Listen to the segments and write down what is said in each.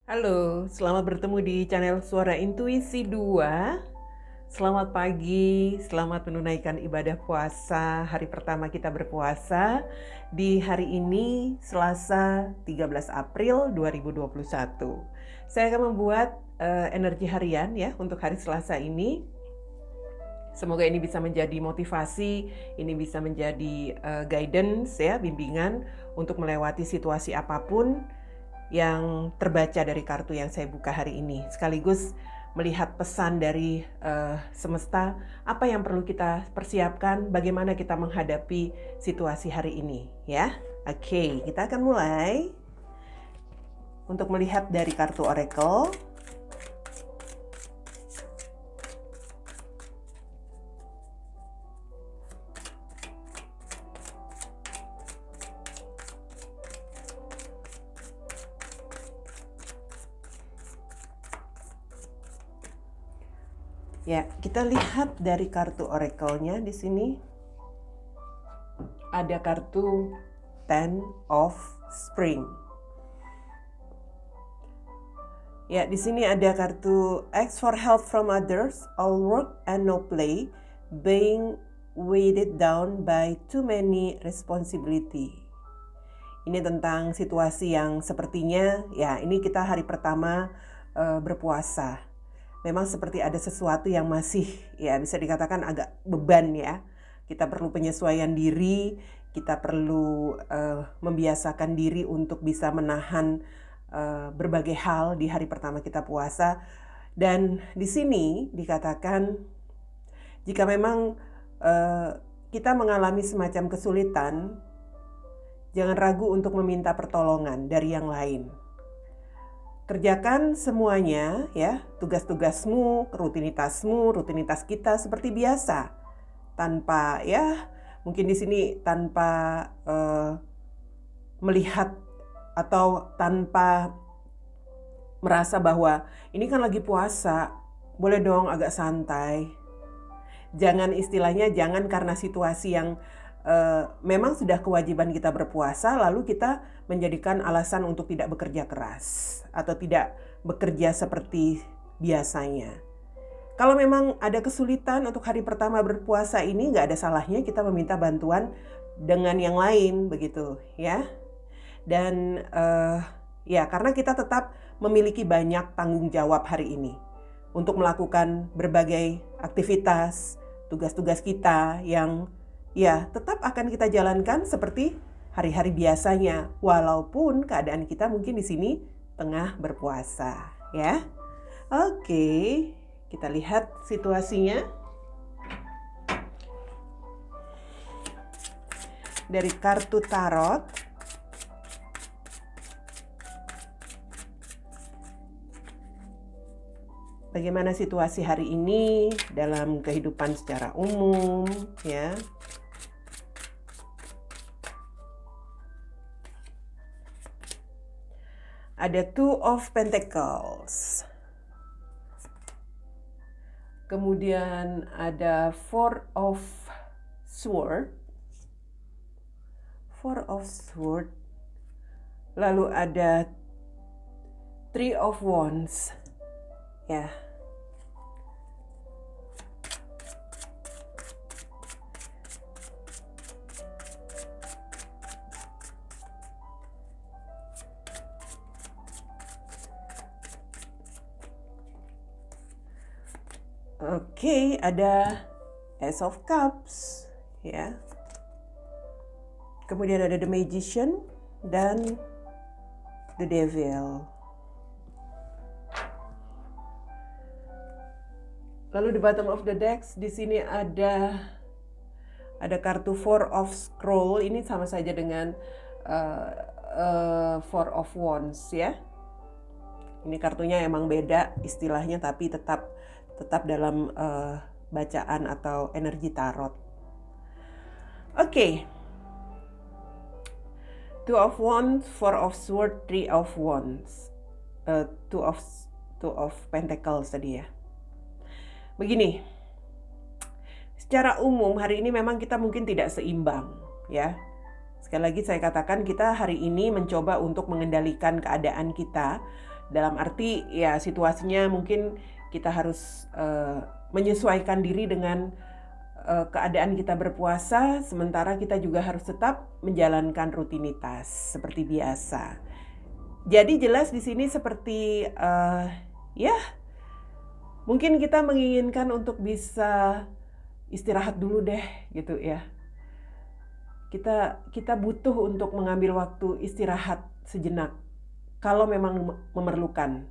Halo, selamat bertemu di channel Suara Intuisi 2. Selamat pagi, selamat menunaikan ibadah puasa. Hari pertama kita berpuasa di hari ini, Selasa 13 April 2021. Saya akan membuat energi harian ya untuk hari Selasa ini. Semoga ini bisa menjadi motivasi, ini bisa menjadi guidance ya, bimbingan untuk melewati situasi apapun yang terbaca dari kartu yang saya buka hari ini, sekaligus melihat pesan dari semesta, apa yang perlu kita persiapkan, bagaimana kita menghadapi situasi hari ini ya. Oke, kita akan mulai untuk melihat dari kartu oracle. Ya, kita lihat dari kartu oracle-nya di sini. Ada kartu Ten of Spring. Ya, di sini ada kartu Ask for help from others, all work and no play, being weighted down by too many responsibility. Ini tentang situasi yang sepertinya, ya ini kita hari pertama berpuasa. Memang seperti ada sesuatu yang masih ya bisa dikatakan agak beban ya. Kita perlu penyesuaian diri, kita perlu membiasakan diri untuk bisa menahan berbagai hal di hari pertama kita puasa. Dan di sini dikatakan jika memang kita mengalami semacam kesulitan, jangan ragu untuk meminta pertolongan dari yang lain. Kerjakan semuanya ya, tugas-tugasmu, rutinitas kita seperti biasa. Tanpa ya, mungkin di sini tanpa melihat atau tanpa merasa bahwa ini kan lagi puasa, boleh dong agak santai. Jangan istilahnya jangan karena situasi yang memang sudah kewajiban kita berpuasa, lalu kita menjadikan alasan untuk tidak bekerja keras atau tidak bekerja seperti biasanya. Kalau memang ada kesulitan untuk hari pertama berpuasa ini, nggak ada salahnya kita meminta bantuan dengan yang lain, begitu ya. Dan ya karena kita tetap memiliki banyak tanggung jawab hari ini untuk melakukan berbagai aktivitas, tugas-tugas kita yang ya tetap akan kita jalankan seperti hari-hari biasanya, walaupun keadaan kita mungkin di sini tengah berpuasa ya. Oke, kita lihat situasinya dari kartu tarot. Bagaimana situasi hari ini dalam kehidupan secara umum ya. Ada Two of Pentacles. Kemudian ada Four of Swords. Four of Swords. Lalu ada Three of Wands. Ya. Oke, ada Ace of Cups, ya. Kemudian ada The Magician dan The Devil. Lalu di bottom of the decks di sini ada kartu Four of Scroll. Ini sama saja dengan Four of Wands ya. Ini kartunya emang beda istilahnya, tapi tetap dalam bacaan atau energi tarot. Oke. Two of Wands, Four of Swords, Three of Wands, Two of Pentacles tadi ya. Begini, secara umum hari ini memang kita mungkin tidak seimbang ya. Sekali lagi saya katakan kita hari ini mencoba untuk mengendalikan keadaan kita Dalam arti ya situasinya mungkin kita harus menyesuaikan diri dengan keadaan kita berpuasa, sementara kita juga harus tetap menjalankan rutinitas seperti biasa. Jadi jelas di sini seperti ya mungkin kita menginginkan untuk bisa istirahat dulu deh gitu ya. Kita butuh untuk mengambil waktu istirahat sejenak kalau memang memerlukan.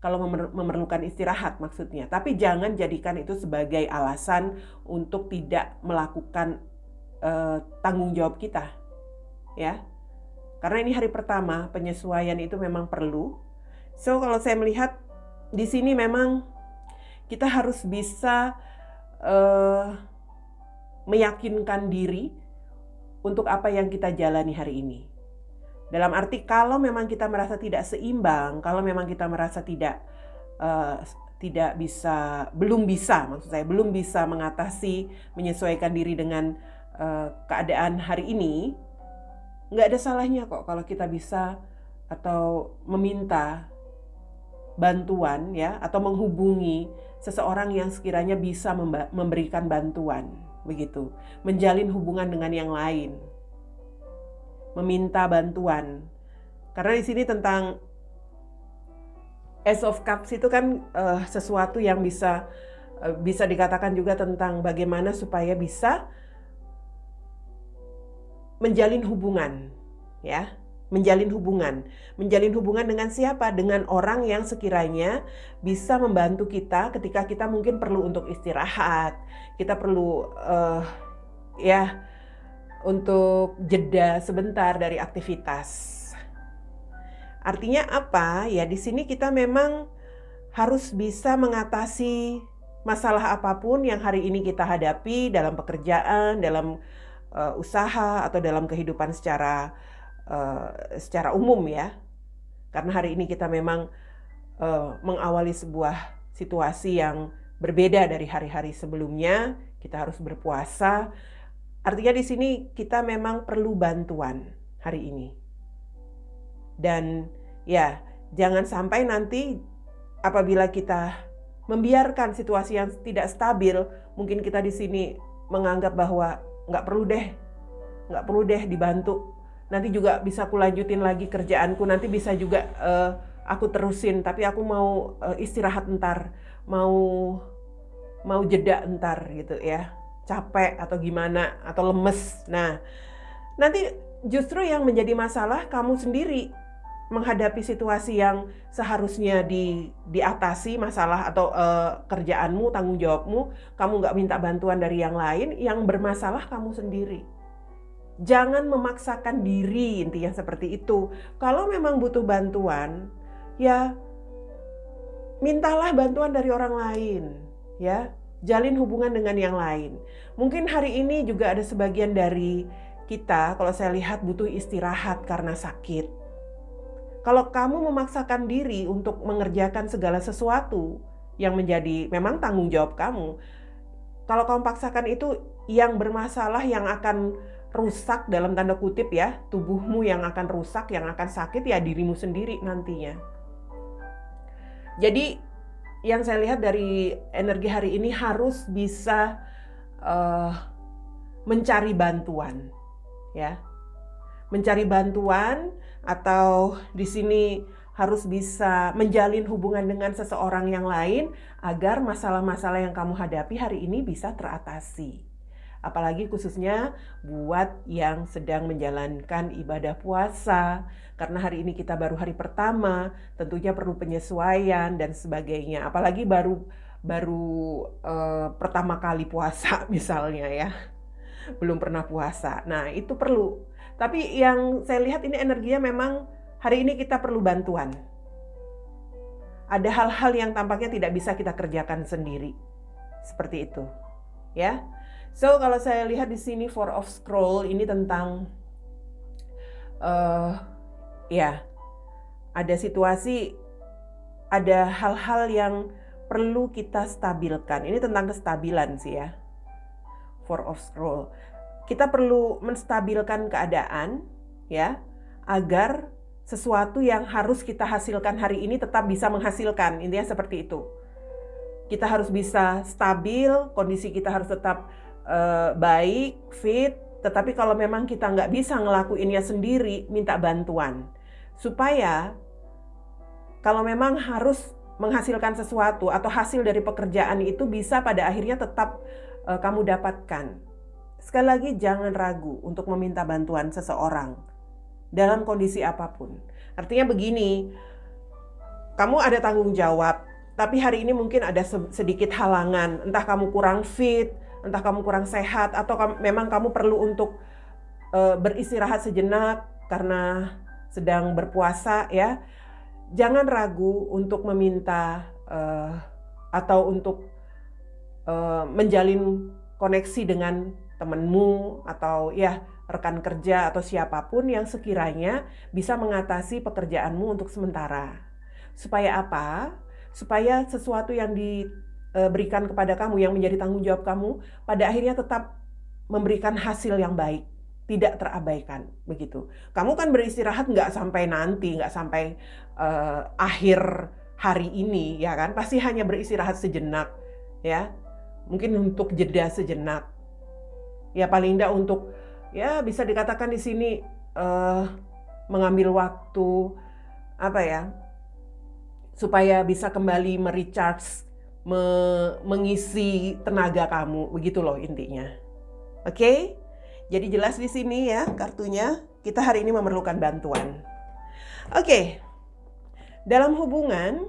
Kalau memerlukan istirahat maksudnya. Tapi jangan jadikan itu sebagai alasan untuk tidak melakukan tanggung jawab kita. Ya. Karena ini hari pertama, penyesuaian itu memang perlu. So kalau saya melihat di sini memang kita harus bisa meyakinkan diri untuk apa yang kita jalani hari ini. Dalam arti kalau memang kita merasa tidak seimbang, kalau memang kita merasa belum bisa mengatasi, menyesuaikan diri dengan keadaan hari ini, nggak ada salahnya kok kalau kita bisa atau meminta bantuan ya, atau menghubungi seseorang yang sekiranya bisa memberikan bantuan, begitu, menjalin hubungan dengan yang lain. Meminta bantuan. Karena di sini tentang Ace of Cups itu kan sesuatu yang bisa dikatakan juga tentang bagaimana supaya bisa menjalin hubungan, ya. Menjalin hubungan dengan siapa? Dengan orang yang sekiranya bisa membantu kita ketika kita mungkin perlu untuk istirahat, kita perlu untuk jeda sebentar dari aktivitas. Artinya apa? Ya di sini kita memang harus bisa mengatasi masalah apapun yang hari ini kita hadapi dalam pekerjaan, dalam usaha atau dalam kehidupan secara umum ya. Karena hari ini kita memang mengawali sebuah situasi yang berbeda dari hari-hari sebelumnya. Kita harus berpuasa. Artinya di sini kita memang perlu bantuan hari ini. Dan ya, jangan sampai nanti apabila kita membiarkan situasi yang tidak stabil, mungkin kita di sini menganggap bahwa nggak perlu deh dibantu. Nanti juga bisa aku lanjutin lagi kerjaanku, nanti bisa juga aku terusin, tapi aku mau istirahat entar, mau jeda entar gitu ya. Capek atau gimana atau lemes. Nah, nanti justru yang menjadi masalah kamu sendiri menghadapi situasi yang seharusnya diatasi masalah atau kerjaanmu, tanggung jawabmu, kamu nggak minta bantuan dari yang lain, yang bermasalah kamu sendiri. Jangan memaksakan diri, intinya seperti itu. Kalau memang butuh bantuan, ya mintalah bantuan dari orang lain, ya. Jalin hubungan dengan yang lain. Mungkin hari ini juga ada sebagian dari kita, kalau saya lihat butuh istirahat karena sakit. Kalau kamu memaksakan diri untuk mengerjakan segala sesuatu yang menjadi memang tanggung jawab kamu, kalau kamu paksakan itu, yang bermasalah, yang akan rusak dalam tanda kutip ya, tubuhmu yang akan rusak, yang akan sakit ya dirimu sendiri nantinya. Jadi yang saya lihat dari energi hari ini harus bisa mencari bantuan, ya, mencari bantuan, atau di sini harus bisa menjalin hubungan dengan seseorang yang lain agar masalah-masalah yang kamu hadapi hari ini bisa teratasi. Apalagi khususnya buat yang sedang menjalankan ibadah puasa, karena hari ini kita baru hari pertama, tentunya perlu penyesuaian dan sebagainya. Apalagi baru pertama kali puasa misalnya ya, belum pernah puasa. Nah itu perlu. Tapi yang saya lihat ini energinya memang hari ini kita perlu bantuan. Ada hal-hal yang tampaknya tidak bisa kita kerjakan sendiri, seperti itu, ya. So kalau saya lihat di sini Four of Scroll ini tentang ada situasi, ada hal-hal yang perlu kita stabilkan. Ini tentang kestabilan sih ya. Four of Scroll. Kita perlu menstabilkan keadaan ya, agar sesuatu yang harus kita hasilkan hari ini tetap bisa menghasilkan. Intinya seperti itu. Kita harus bisa stabil, kondisi kita harus tetap baik, fit. Tetapi kalau memang kita nggak bisa ngelakuinnya sendiri, minta bantuan. Supaya kalau memang harus menghasilkan sesuatu atau hasil dari pekerjaan itu bisa pada akhirnya tetap kamu dapatkan. Sekali lagi, jangan ragu untuk meminta bantuan seseorang dalam kondisi apapun. Artinya begini, kamu ada tanggung jawab, tapi hari ini mungkin ada sedikit halangan. Entah kamu kurang fit, entah kamu kurang sehat, atau memang kamu perlu untuk beristirahat sejenak karena sedang berpuasa ya. Jangan ragu untuk meminta atau untuk menjalin koneksi dengan temanmu atau ya rekan kerja atau siapapun yang sekiranya bisa mengatasi pekerjaanmu untuk sementara. Supaya apa? Supaya sesuatu yang diberikan kepada kamu yang menjadi tanggung jawab kamu pada akhirnya tetap memberikan hasil yang baik, tidak terabaikan begitu. Kamu kan beristirahat nggak sampai nanti, nggak sampai akhir hari ini ya kan? Pasti hanya beristirahat sejenak ya. Mungkin untuk jeda sejenak. Ya paling enggak untuk ya bisa dikatakan di sini mengambil waktu apa ya supaya bisa kembali merecharge, mengisi tenaga kamu, begitu loh intinya. Oke? Jadi jelas di sini ya kartunya, kita hari ini memerlukan bantuan. Oke. Dalam hubungan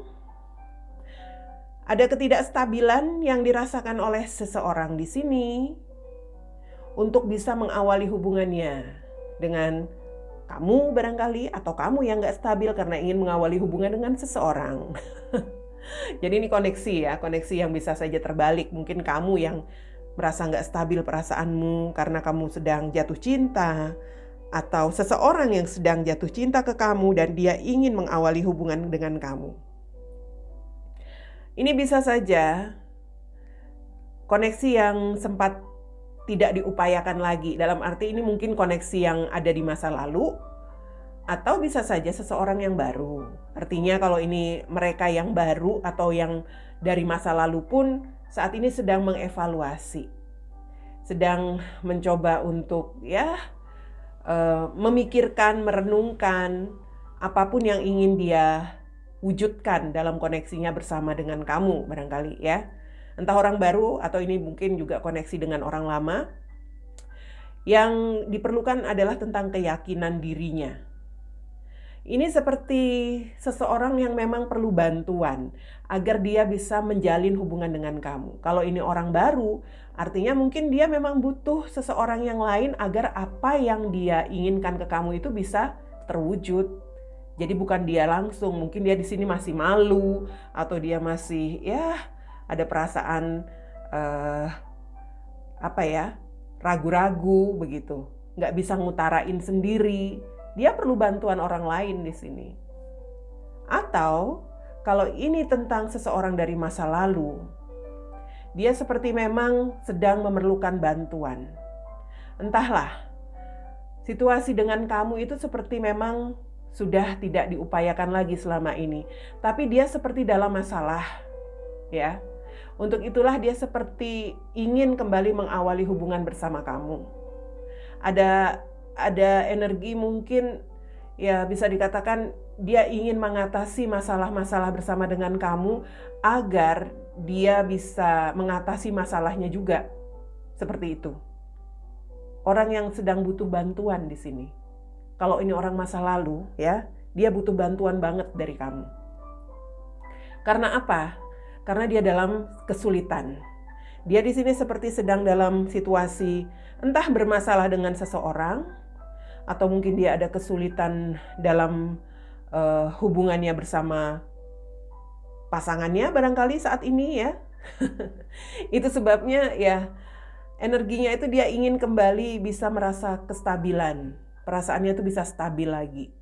ada ketidakstabilan yang dirasakan oleh seseorang di sini untuk bisa mengawali hubungannya dengan kamu barangkali, atau kamu yang gak stabil karena ingin mengawali hubungan dengan seseorang. Jadi ini koneksi ya, koneksi yang bisa saja terbalik. Mungkin kamu yang merasa gak stabil perasaanmu karena kamu sedang jatuh cinta, atau seseorang yang sedang jatuh cinta ke kamu dan dia ingin mengawali hubungan dengan kamu. Ini bisa saja koneksi yang sempat tidak diupayakan lagi. Dalam arti ini mungkin koneksi yang ada di masa lalu, atau bisa saja seseorang yang baru. Artinya kalau ini mereka yang baru atau yang dari masa lalu pun saat ini sedang mengevaluasi. Sedang mencoba untuk ya memikirkan, merenungkan apapun yang ingin dia wujudkan dalam koneksinya bersama dengan kamu barangkali ya. Entah orang baru atau ini mungkin juga koneksi dengan orang lama. Yang diperlukan adalah tentang keyakinan dirinya. Ini seperti seseorang yang memang perlu bantuan agar dia bisa menjalin hubungan dengan kamu. Kalau ini orang baru, artinya mungkin dia memang butuh seseorang yang lain agar apa yang dia inginkan ke kamu itu bisa terwujud. Jadi bukan dia langsung, mungkin dia di sini masih malu atau dia masih ya ada perasaan ragu-ragu begitu, nggak bisa ngutarain sendiri. Dia perlu bantuan orang lain di sini. Atau kalau ini tentang seseorang dari masa lalu, dia seperti memang sedang memerlukan bantuan. Entahlah, situasi dengan kamu itu seperti memang sudah tidak diupayakan lagi selama ini, tapi dia seperti dalam masalah, ya. Untuk itulah dia seperti ingin kembali mengawali hubungan bersama kamu. Ada energi mungkin ya bisa dikatakan dia ingin mengatasi masalah-masalah bersama dengan kamu agar dia bisa mengatasi masalahnya juga. Seperti itu. Orang yang sedang butuh bantuan di sini. Kalau ini orang masa lalu ya, dia butuh bantuan banget dari kamu. Karena apa? Karena dia dalam kesulitan. Dia di sini seperti sedang dalam situasi entah bermasalah dengan seseorang atau mungkin dia ada kesulitan dalam hubungannya bersama pasangannya barangkali saat ini ya. Itu sebabnya ya energinya itu dia ingin kembali bisa merasa kestabilan. Perasaannya itu bisa stabil lagi.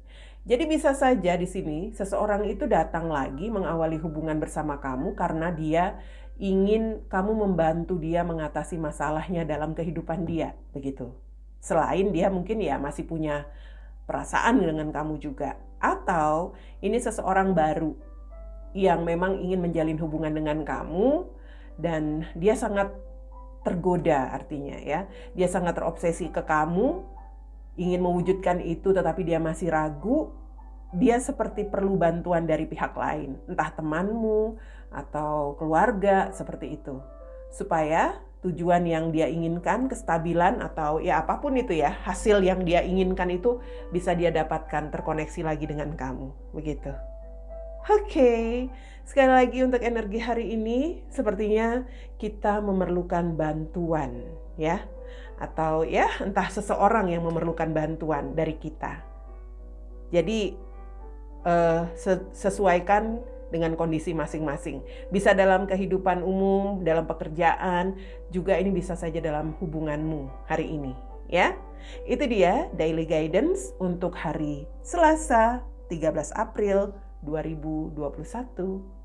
Jadi bisa saja di sini seseorang itu datang lagi mengawali hubungan bersama kamu karena dia ingin kamu membantu dia mengatasi masalahnya dalam kehidupan dia, begitu. Selain dia mungkin ya masih punya perasaan dengan kamu juga. Atau ini seseorang baru yang memang ingin menjalin hubungan dengan kamu dan dia sangat tergoda, artinya ya. Dia sangat terobsesi ke kamu, ingin mewujudkan itu tetapi dia masih ragu. Dia seperti perlu bantuan dari pihak lain, entah temanmu atau keluarga, seperti itu. Supaya tujuan yang dia inginkan, kestabilan atau ya apapun itu ya, hasil yang dia inginkan itu bisa dia dapatkan, terkoneksi lagi dengan kamu, begitu. Oke, sekali lagi untuk energi hari ini, sepertinya kita memerlukan bantuan ya. Atau ya entah seseorang yang memerlukan bantuan dari kita. Jadi sesuaikan dengan kondisi masing-masing. Bisa dalam kehidupan umum, dalam pekerjaan, juga ini bisa saja dalam hubunganmu hari ini, ya. Itu dia daily guidance untuk hari Selasa, 13 April 2021.